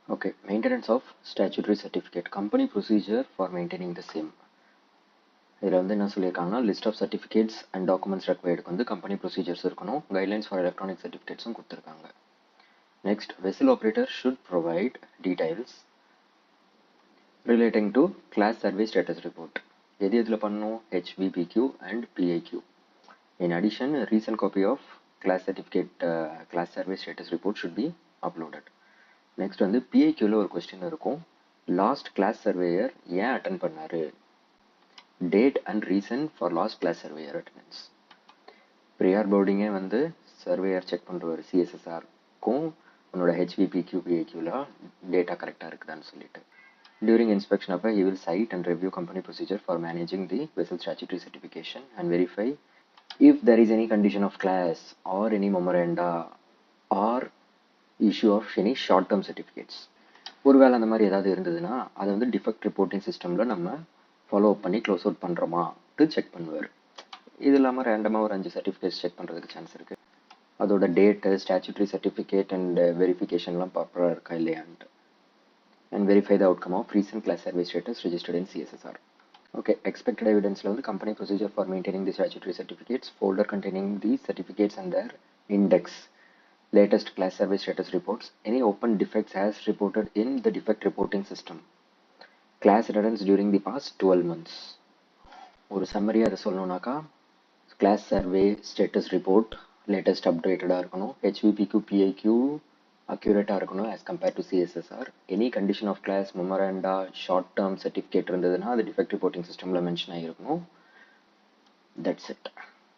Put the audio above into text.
Okay, maintenance of statutory certificate. Company procedure for maintaining the same. இதில் வந்து என்ன சொல்லியிருக்காங்கன்னா list of certificates and documents ரெக்வயர்டுக்கு வந்து கம்பெனி ப்ரொசீஜர்ஸ் இருக்கணும். கைட்லைன்ஸ் ஃபார் எலக்ட்ரானிக் சர்டிஃபிகேட்ஸும் கொடுத்துருக்காங்க. Next, vessel operator should provide details relating to class service status report. எது எதில் பண்ணணும்? HVPQ and PIQ. In addition, a recent copy of class certificate class survey status report should be uploaded. Next வந்து PIQல ஒரு question இருக்கும். Last class surveyor ஏன் attend பண்ணாரு? Date and reason for last class surveyor attendance. Prior போர்டிங்கே வந்து surveyor check பண்ணுறவர் CSSRக்கும் உன்னோட HVPQ PIQல data கரெக்டாக இருக்குதான்னு சொல்லிட்டு. During inspection அப்போ he will cite and review company procedure for managing the vessel statutory certification and verify if there is any condition of class or any memoranda or issue of any short term certificates. ஒருவேளை அந்த மாதிரி ஏதாவது இருந்ததுன்னா அதை வந்து defect reporting சிஸ்டமில் நம்ம follow up பண்ணி க்ளோஸ் அவுட் பண்ணுறோமாட்டு செக் பண்ணுவார். இது இல்லாமல் ரேண்டமாக ஒரு 5 சர்டிஃபிகேட்ஸ் செக் பண்ணுறதுக்கு சான்ஸ் இருக்குது. அதோட டேட்டு, ஸ்டாச்சுட்டரி சர்டிஃபிகேட் அண்ட் வெரிஃபிகேஷன்லாம் ப்ராப்பராக இருக்கா இல்லையான்ட்டு. And verify the outcome of recent class survey status registered in CSSR. Okay, expected evidence வந்து company procedure for maintaining the statutory certificates, folder containing these certificates and their index, latest class survey status reports, any open defects as reported in the defect reporting system, class attendance during the past 12 months. ஒரு summary அதை சொல்லணும்னாக்கா class survey status report latest updated இருக்கணும், HVPQ PIQ அக்யூரேட்டாக இருக்கணும் as compared to CSSR. Any condition of class, memoranda, short term certificate இருந்ததுன்னா அது defect reporting சிஸ்டமில் mention ஆகிருக்கணும். That's it.